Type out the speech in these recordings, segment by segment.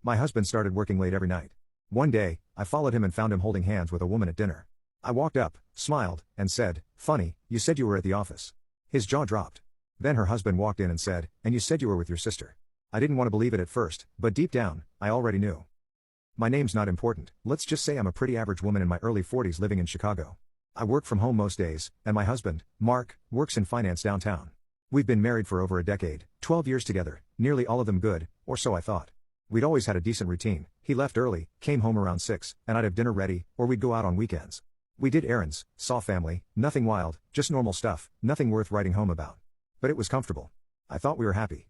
My husband started working late every night. One day, I followed him and found him holding hands with a woman at dinner. I walked up, smiled, and said, "Funny, you said you were at the office." His jaw dropped. Then her husband walked in and said, "And you said you were with your sister." I didn't want to believe it at first, but deep down, I already knew. My name's not important, let's just say I'm a pretty average woman in my early 40s living in Chicago. I work from home most days, and my husband, Mark, works in finance downtown. We've been married for over a decade, 12 years together, nearly all of them good, or so I thought. We'd always had a decent routine. He left early, came home around 6, and I'd have dinner ready, or we'd go out on weekends. We did errands, saw family, nothing wild, just normal stuff, nothing worth writing home about. But it was comfortable. I thought we were happy.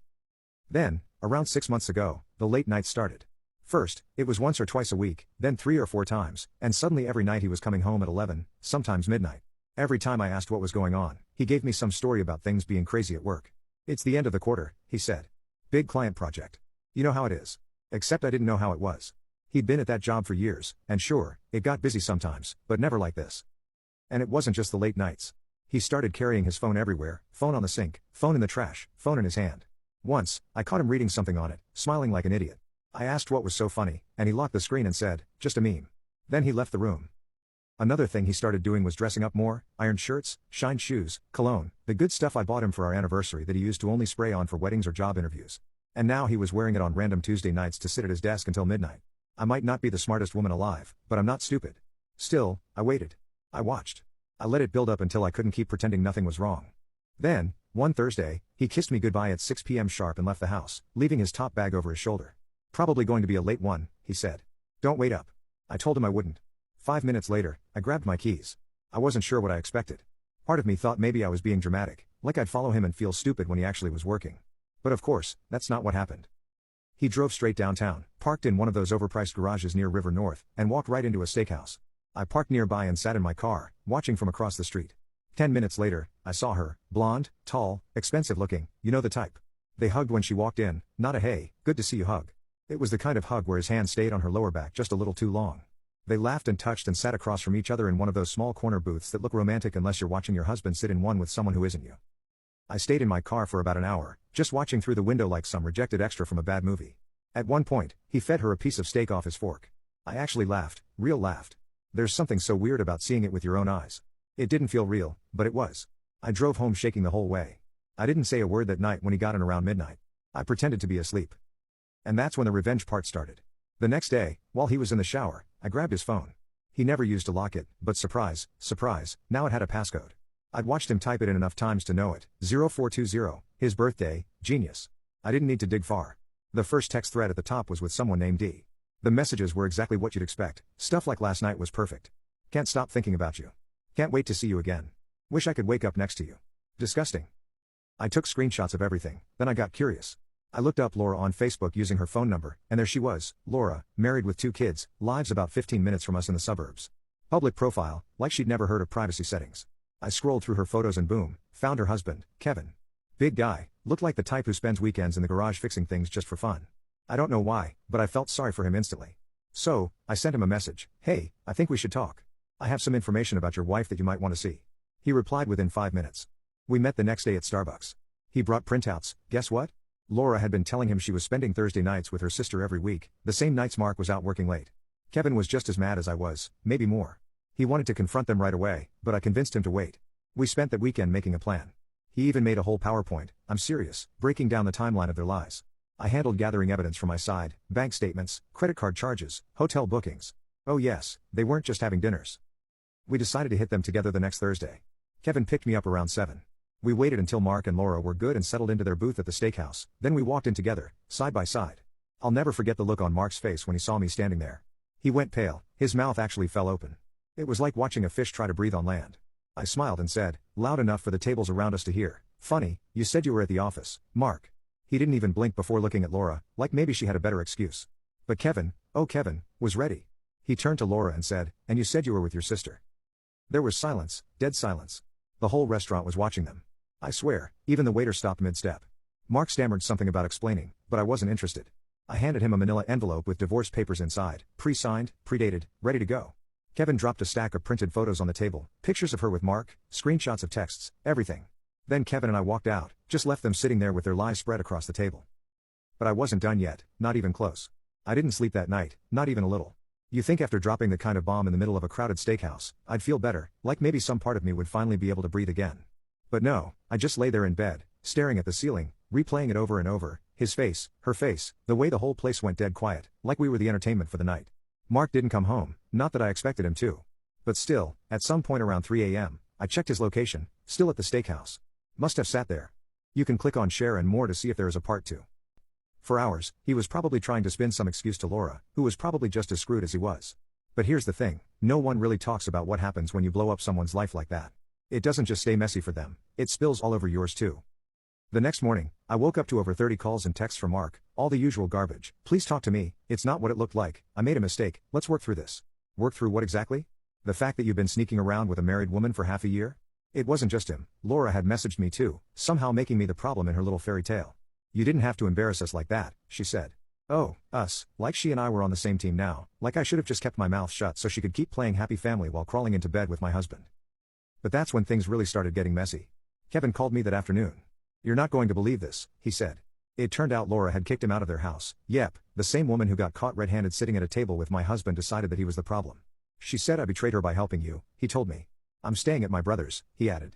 Then, around 6 months ago, the late nights started. First, it was once or twice a week, then 3 or 4 times, and suddenly every night he was coming home at 11, sometimes midnight. Every time I asked what was going on, he gave me some story about things being crazy at work. "It's the end of the quarter," he said. "Big client project. You know how it is." Except I didn't know how it was. He'd been at that job for years, and sure, it got busy sometimes, but never like this. And it wasn't just the late nights. He started carrying his phone everywhere, phone on the sink, phone in the trash, phone in his hand. Once, I caught him reading something on it, smiling like an idiot. I asked what was so funny, and he locked the screen and said, "Just a meme." Then he left the room. Another thing he started doing was dressing up more, ironed shirts, shined shoes, cologne, the good stuff I bought him for our anniversary that he used to only spray on for weddings or job interviews. And now he was wearing it on random Tuesday nights to sit at his desk until midnight. I might not be the smartest woman alive, but I'm not stupid. Still, I waited. I watched. I let it build up until I couldn't keep pretending nothing was wrong. Then, one Thursday, he kissed me goodbye at 6 p.m. sharp and left the house, leaving his top bag over his shoulder. "Probably going to be a late one," he said. "Don't wait up." I told him I wouldn't. 5 minutes later, I grabbed my keys. I wasn't sure what I expected. Part of me thought maybe I was being dramatic, like I'd follow him and feel stupid when he actually was working. But of course, that's not what happened. He drove straight downtown, parked in one of those overpriced garages near River North, and walked right into a steakhouse. I parked nearby and sat in my car, watching from across the street. 10 minutes later, I saw her, blonde, tall, expensive looking, you know the type. They hugged when she walked in, not a "hey, good to see you" hug. It was the kind of hug where his hand stayed on her lower back just a little too long. They laughed and touched and sat across from each other in one of those small corner booths that look romantic unless you're watching your husband sit in one with someone who isn't you. I stayed in my car for about an hour, just watching through the window like some rejected extra from a bad movie. At one point, he fed her a piece of steak off his fork. I actually laughed, real laughed. There's something so weird about seeing it with your own eyes. It didn't feel real, but it was. I drove home shaking the whole way. I didn't say a word that night when he got in around midnight. I pretended to be asleep. And that's when the revenge part started. The next day, while he was in the shower, I grabbed his phone. He never used to lock it, but surprise, surprise, now it had a passcode. I'd watched him type it in enough times to know it. 0420, his birthday, genius. I didn't need to dig far. The first text thread at the top was with someone named D. The messages were exactly what you'd expect. Stuff like "last night was perfect. Can't stop thinking about you. Can't wait to see you again. Wish I could wake up next to you. Disgusting." I took screenshots of everything, then I got curious. I looked up Laura on Facebook using her phone number, and there she was, Laura, married with 2 kids, lives about 15 minutes from us in the suburbs. Public profile, like she'd never heard of privacy settings. I scrolled through her photos and boom, found her husband, Kevin. Big guy, looked like the type who spends weekends in the garage fixing things just for fun. I don't know why, but I felt sorry for him instantly. So, I sent him a message, "Hey, I think we should talk. I have some information about your wife that you might want to see." He replied within 5 minutes. We met the next day at Starbucks. He brought printouts. Guess what? Laura had been telling him she was spending Thursday nights with her sister every week, the same nights Mark was out working late. Kevin was just as mad as I was, maybe more. He wanted to confront them right away, but I convinced him to wait. We spent that weekend making a plan. He even made a whole PowerPoint, I'm serious, breaking down the timeline of their lies. I handled gathering evidence from my side, bank statements, credit card charges, hotel bookings. Oh yes, they weren't just having dinners. We decided to hit them together the next Thursday. Kevin picked me up around 7. We waited until Mark and Laura were good and settled into their booth at the steakhouse, then we walked in together, side by side. I'll never forget the look on Mark's face when he saw me standing there. He went pale, his mouth actually fell open. It was like watching a fish try to breathe on land. I smiled and said, loud enough for the tables around us to hear, "Funny, you said you were at the office, Mark." He didn't even blink before looking at Laura, like maybe she had a better excuse. But Kevin, oh Kevin, was ready. He turned to Laura and said, "And you said you were with your sister." There was silence, dead silence. The whole restaurant was watching them. I swear, even the waiter stopped mid-step. Mark stammered something about explaining, but I wasn't interested. I handed him a manila envelope with divorce papers inside, pre-signed, predated, ready to go. Kevin dropped a stack of printed photos on the table, pictures of her with Mark, screenshots of texts, everything. Then Kevin and I walked out, just left them sitting there with their lies spread across the table. But I wasn't done yet, not even close. I didn't sleep that night, not even a little. You think after dropping the kind of bomb in the middle of a crowded steakhouse, I'd feel better, like maybe some part of me would finally be able to breathe again. But no, I just lay there in bed, staring at the ceiling, replaying it over and over, his face, her face, the way the whole place went dead quiet, like we were the entertainment for the night. Mark didn't come home, not that I expected him to. But still, at some point around 3 a.m., I checked his location, still at the steakhouse. Must have sat there. You can click on share and more to see if there is a part 2. For hours, he was probably trying to spin some excuse to Laura, who was probably just as screwed as he was. But here's the thing, no one really talks about what happens when you blow up someone's life like that. It doesn't just stay messy for them, it spills all over yours too. The next morning, I woke up to over 30 calls and texts from Mark, all the usual garbage. Please talk to me, it's not what it looked like, I made a mistake, let's work through this. Work through what exactly? The fact that you've been sneaking around with a married woman for half a year? It wasn't just him, Laura had messaged me too, somehow making me the problem in her little fairy tale. You didn't have to embarrass us like that, she said. Oh, us, like she and I were on the same team now, like I should have just kept my mouth shut so she could keep playing happy family while crawling into bed with my husband. But that's when things really started getting messy. Kevin called me that afternoon. You're not going to believe this, he said. It turned out Laura had kicked him out of their house. Yep, the same woman who got caught red-handed sitting at a table with my husband decided that he was the problem. She said I betrayed her by helping you, he told me. I'm staying at my brother's, he added.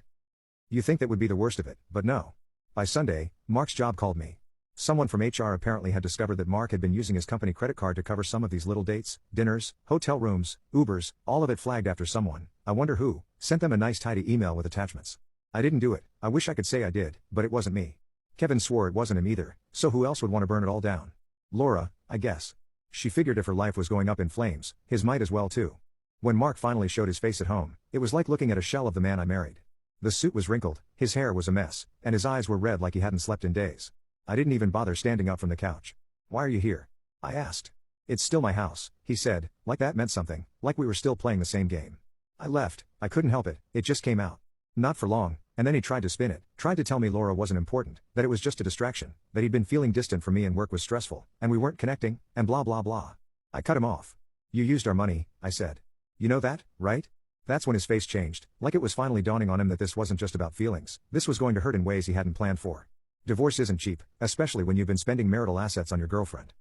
You think that would be the worst of it, but no. By Sunday, Mark's job called me. Someone from HR apparently had discovered that Mark had been using his company credit card to cover some of these little dates, dinners, hotel rooms, Ubers, all of it flagged after someone, I wonder who, sent them a nice tidy email with attachments. I didn't do it, I wish I could say I did, but it wasn't me. Kevin swore it wasn't him either, so who else would want to burn it all down? Laura, I guess. She figured if her life was going up in flames, his might as well too. When Mark finally showed his face at home, it was like looking at a shell of the man I married. The suit was wrinkled, his hair was a mess, and his eyes were red like he hadn't slept in days. I didn't even bother standing up from the couch. Why are you here? I asked. It's still my house, he said, like that meant something, like we were still playing the same game. I left, I couldn't help it, it just came out. Not for long, and then he tried to spin it, tried to tell me Laura wasn't important, that it was just a distraction, that he'd been feeling distant from me and work was stressful, and we weren't connecting, and blah blah blah. I cut him off. You used our money, I said. You know that, right? That's when his face changed, like it was finally dawning on him that this wasn't just about feelings, this was going to hurt in ways he hadn't planned for. Divorce isn't cheap, especially when you've been spending marital assets on your girlfriend.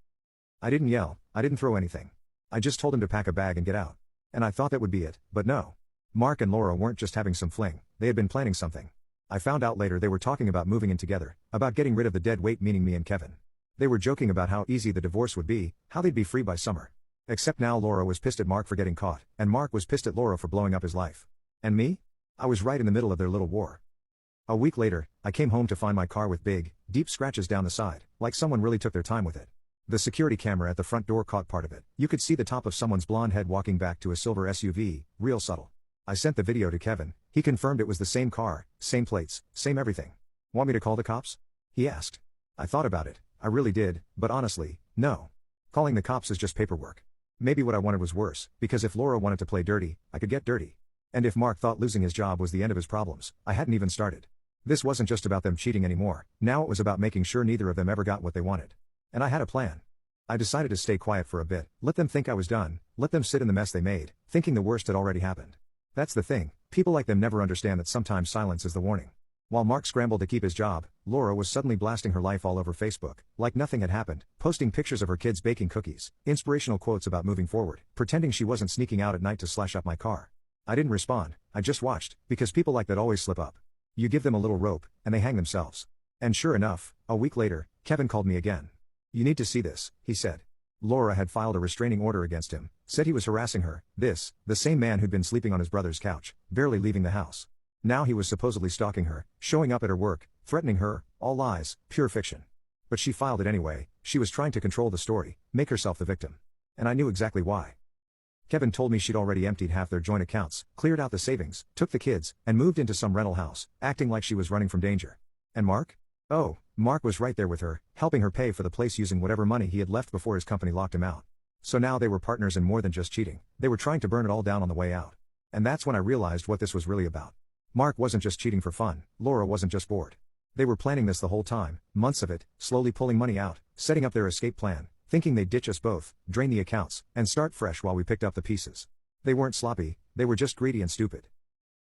I didn't yell, I didn't throw anything. I just told him to pack a bag and get out. And I thought that would be it, but no. Mark and Laura weren't just having some fling, they had been planning something. I found out later they were talking about moving in together, about getting rid of the dead weight, meaning me and Kevin. They were joking about how easy the divorce would be, how they'd be free by summer. Except now Laura was pissed at Mark for getting caught, and Mark was pissed at Laura for blowing up his life. And me? I was right in the middle of their little war. A week later, I came home to find my car with big, deep scratches down the side, like someone really took their time with it. The security camera at the front door caught part of it. You could see the top of someone's blonde head walking back to a silver SUV, real subtle. I sent the video to Kevin, he confirmed it was the same car, same plates, same everything. Want me to call the cops? He asked. I thought about it, I really did, but honestly, no. Calling the cops is just paperwork. Maybe what I wanted was worse, because if Laura wanted to play dirty, I could get dirty. And if Mark thought losing his job was the end of his problems, I hadn't even started. This wasn't just about them cheating anymore, now it was about making sure neither of them ever got what they wanted. And I had a plan. I decided to stay quiet for a bit, let them think I was done, let them sit in the mess they made, thinking the worst had already happened. That's the thing, people like them never understand that sometimes silence is the warning. While Mark scrambled to keep his job, Laura was suddenly blasting her life all over Facebook, like nothing had happened, posting pictures of her kids baking cookies, inspirational quotes about moving forward, pretending she wasn't sneaking out at night to slash up my car. I didn't respond, I just watched, because people like that always slip up. You give them a little rope, and they hang themselves. And sure enough, a week later, Kevin called me again. You need to see this, he said. Laura had filed a restraining order against him, said he was harassing her, the same man who'd been sleeping on his brother's couch, barely leaving the house. Now he was supposedly stalking her, showing up at her work, threatening her, all lies, pure fiction. But she filed it anyway, she was trying to control the story, make herself the victim. And I knew exactly why. Kevin told me she'd already emptied half their joint accounts, cleared out the savings, took the kids, and moved into some rental house, acting like she was running from danger. And Mark? Oh, Mark was right there with her, helping her pay for the place using whatever money he had left before his company locked him out. So now they were partners in more than just cheating, they were trying to burn it all down on the way out. And that's when I realized what this was really about. Mark wasn't just cheating for fun, Laura wasn't just bored. They were planning this the whole time, months of it, slowly pulling money out, setting up their escape plan, thinking they'd ditch us both, drain the accounts, and start fresh while we picked up the pieces. They weren't sloppy, they were just greedy and stupid.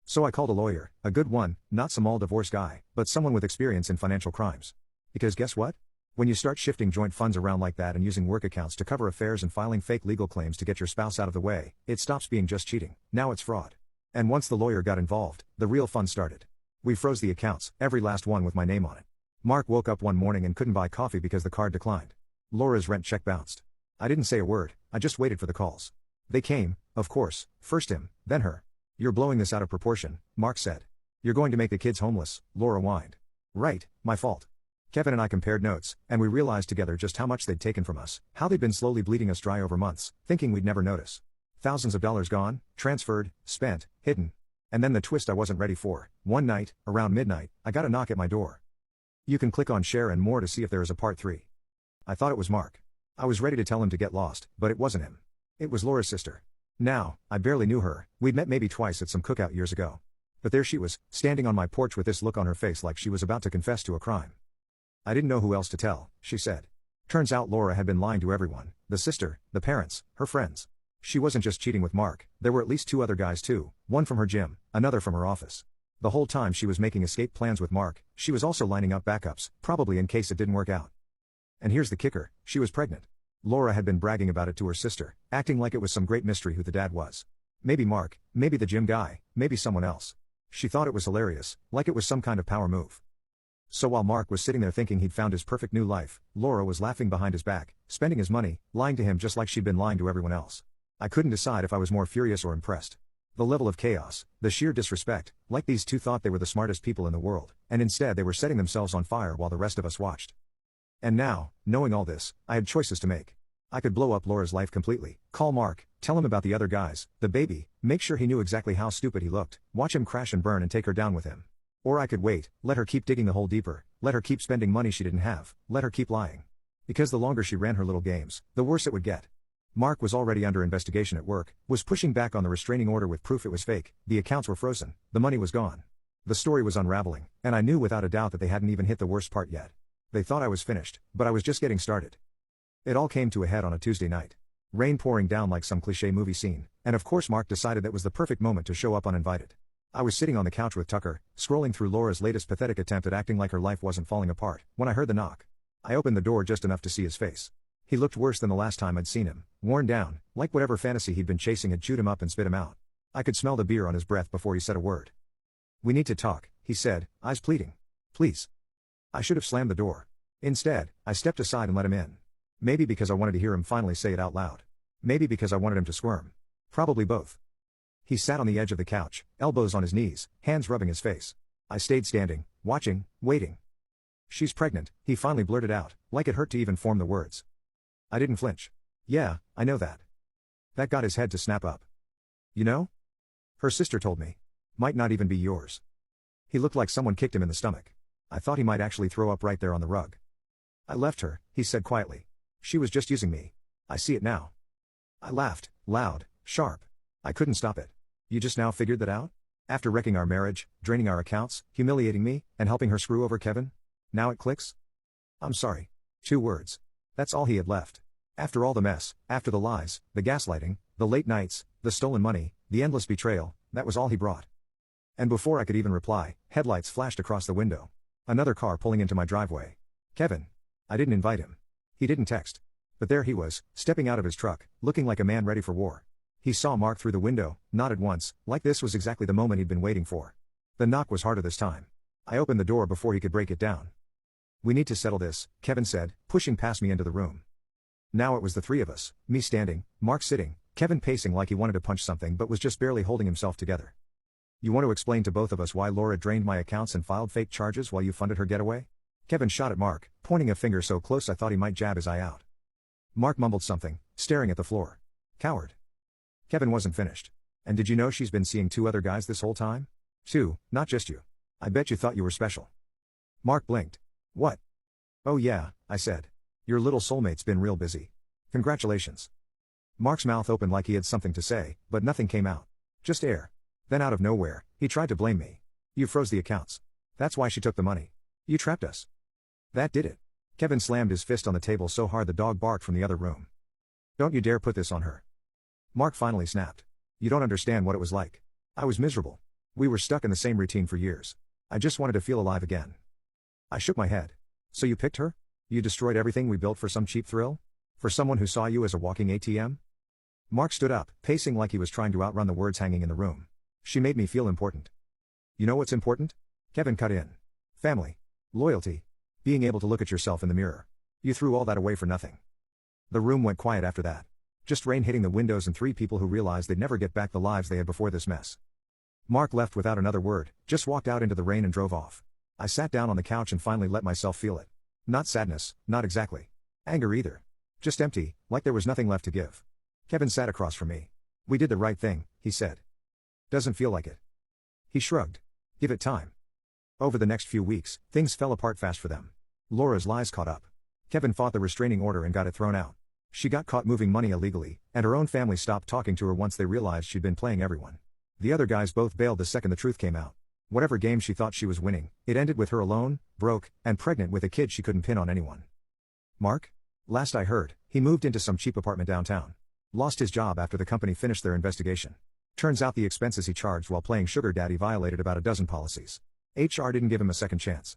So I called a lawyer, a good one, not some all-divorce guy, but someone with experience in financial crimes. Because guess what? When you start shifting joint funds around like that and using work accounts to cover affairs and filing fake legal claims to get your spouse out of the way, it stops being just cheating, now it's fraud. And once the lawyer got involved, the real fun started. We froze the accounts, every last one with my name on it. Mark woke up one morning and couldn't buy coffee because the card declined. Laura's rent check bounced. I didn't say a word, I just waited for the calls. They came, of course, first him, then her. You're blowing this out of proportion, Mark said. You're going to make the kids homeless, Laura whined. Right, my fault. Kevin and I compared notes, and we realized together just how much they'd taken from us, how they'd been slowly bleeding us dry over months, thinking we'd never notice. Thousands of dollars gone, transferred, spent, hidden. And then the twist I wasn't ready for. One night, around midnight, I got a knock at my door. You can click on share and more to see if there is a part 3. I thought it was Mark. I was ready to tell him to get lost, but it wasn't him. It was Laura's sister. Now, I barely knew her, we'd met maybe twice at some cookout years ago. But there she was, standing on my porch with this look on her face like she was about to confess to a crime. I didn't know who else to tell, she said. Turns out Laura had been lying to everyone, the sister, the parents, her friends. She wasn't just cheating with Mark, there were at least 2 other guys too, one from her gym, another from her office. The whole time she was making escape plans with Mark, she was also lining up backups, probably in case it didn't work out. And here's the kicker, she was pregnant. Laura had been bragging about it to her sister, acting like it was some great mystery who the dad was. Maybe Mark, maybe the gym guy, maybe someone else. She thought it was hilarious, like it was some kind of power move. So while Mark was sitting there thinking he'd found his perfect new life, Laura was laughing behind his back, spending his money, lying to him just like she'd been lying to everyone else. I couldn't decide if I was more furious or impressed. The level of chaos, the sheer disrespect, like these two thought they were the smartest people in the world, and instead they were setting themselves on fire while the rest of us watched. And now, knowing all this, I had choices to make. I could blow up Laura's life completely, call Mark, tell him about the other guys, the baby, make sure he knew exactly how stupid he looked, watch him crash and burn and take her down with him. Or I could wait, let her keep digging the hole deeper, let her keep spending money she didn't have, let her keep lying. Because the longer she ran her little games, the worse it would get. Mark was already under investigation at work, was pushing back on the restraining order with proof it was fake, the accounts were frozen, the money was gone. The story was unraveling, and I knew without a doubt that they hadn't even hit the worst part yet. They thought I was finished, but I was just getting started. It all came to a head on a Tuesday night. Rain pouring down like some cliché movie scene, and of course Mark decided that was the perfect moment to show up uninvited. I was sitting on the couch with Tucker, scrolling through Laura's latest pathetic attempt at acting like her life wasn't falling apart, when I heard the knock. I opened the door just enough to see his face. He looked worse than the last time I'd seen him, worn down, like whatever fantasy he'd been chasing had chewed him up and spit him out. I could smell the beer on his breath before he said a word. "We need to talk," he said, eyes pleading. "Please." I should have slammed the door. Instead, I stepped aside and let him in. Maybe because I wanted to hear him finally say it out loud. Maybe because I wanted him to squirm. Probably both. He sat on the edge of the couch, elbows on his knees, hands rubbing his face. I stayed standing, watching, waiting. "She's pregnant," he finally blurted out, like it hurt to even form the words. I didn't flinch. "Yeah, I know that." That got his head to snap up. "You know? Her sister told me. Might not even be yours." He looked like someone kicked him in the stomach. I thought he might actually throw up right there on the rug. "I left her," he said quietly. "She was just using me. I see it now." I laughed, loud, sharp. I couldn't stop it. "You just now figured that out? After wrecking our marriage, draining our accounts, humiliating me, and helping her screw over Kevin? Now it clicks?" "I'm sorry." 2 words. That's all he had left. After all the mess, after the lies, the gaslighting, the late nights, the stolen money, the endless betrayal, that was all he brought. And before I could even reply, headlights flashed across the window. Another car pulling into my driveway. Kevin. I didn't invite him. He didn't text. But there he was, stepping out of his truck, looking like a man ready for war. He saw Mark through the window, nodded once, like this was exactly the moment he'd been waiting for. The knock was harder this time. I opened the door before he could break it down. "We need to settle this," Kevin said, pushing past me into the room. Now it was the 3 of us, me standing, Mark sitting, Kevin pacing like he wanted to punch something but was just barely holding himself together. "You want to explain to both of us why Laura drained my accounts and filed fake charges while you funded her getaway?" Kevin shot at Mark, pointing a finger so close I thought he might jab his eye out. Mark mumbled something, staring at the floor. "Coward." Kevin wasn't finished. "And did you know she's been seeing 2 other guys this whole time? 2, not just you. I bet you thought you were special." Mark blinked. "What?" "Oh yeah," I said. "Your little soulmate's been real busy. Congratulations." Mark's mouth opened like he had something to say, but nothing came out. Just air. Then out of nowhere, he tried to blame me. "You froze the accounts. That's why she took the money. You trapped us." "That did it." Kevin slammed his fist on the table so hard the dog barked from the other room. "Don't you dare put this on her." Mark finally snapped. "You don't understand what it was like. I was miserable. We were stuck in the same routine for years. I just wanted to feel alive again." I shook my head. "So you picked her? You destroyed everything we built for some cheap thrill? For someone who saw you as a walking ATM? Mark stood up, pacing like he was trying to outrun the words hanging in the room. She made me feel important. You know what's important? Kevin cut in. Family. Loyalty. Being able to look at yourself in the mirror. You threw all that away for nothing. The room went quiet after that. Just rain hitting the windows and 3 people who realized they'd never get back the lives they had before this mess. Mark left without another word, just walked out into the rain and drove off. I sat down on the couch and finally let myself feel it. Not sadness, not exactly. Anger either. Just empty, like there was nothing left to give. Kevin sat across from me. We did the right thing, he said. Doesn't feel like it. He shrugged. Give it time. Over the next few weeks, things fell apart fast for them. Laura's lies caught up. Kevin fought the restraining order and got it thrown out. She got caught moving money illegally, and her own family stopped talking to her once they realized she'd been playing everyone. The other guys both bailed the second the truth came out. Whatever game she thought she was winning, it ended with her alone, broke, and pregnant with a kid she couldn't pin on anyone. Mark? Last I heard, he moved into some cheap apartment downtown. Lost his job after the company finished their investigation. Turns out the expenses he charged while playing sugar daddy violated about a dozen policies. HR didn't give him a second chance.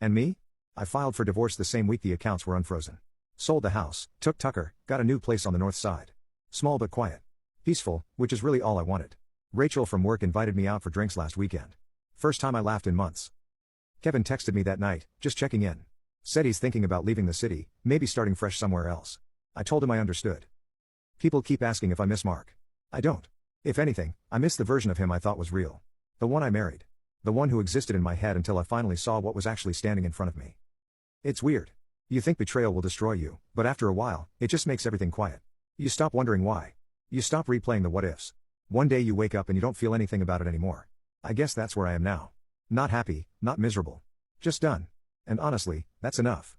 And me? I filed for divorce the same week the accounts were unfrozen. Sold the house, took Tucker, got a new place on the north side. Small but quiet. Peaceful, which is really all I wanted. Rachel from work invited me out for drinks last weekend. First time I laughed in months. Kevin texted me that night, just checking in. Said he's thinking about leaving the city, maybe starting fresh somewhere else. I told him I understood. People keep asking if I miss Mark. I don't. If anything, I miss the version of him I thought was real. The one I married. The one who existed in my head until I finally saw what was actually standing in front of me. It's weird. You think betrayal will destroy you, but after a while, it just makes everything quiet. You stop wondering why. You stop replaying the what-ifs. One day you wake up and you don't feel anything about it anymore. I guess that's where I am now. Not happy, not miserable. Just done. And honestly, that's enough.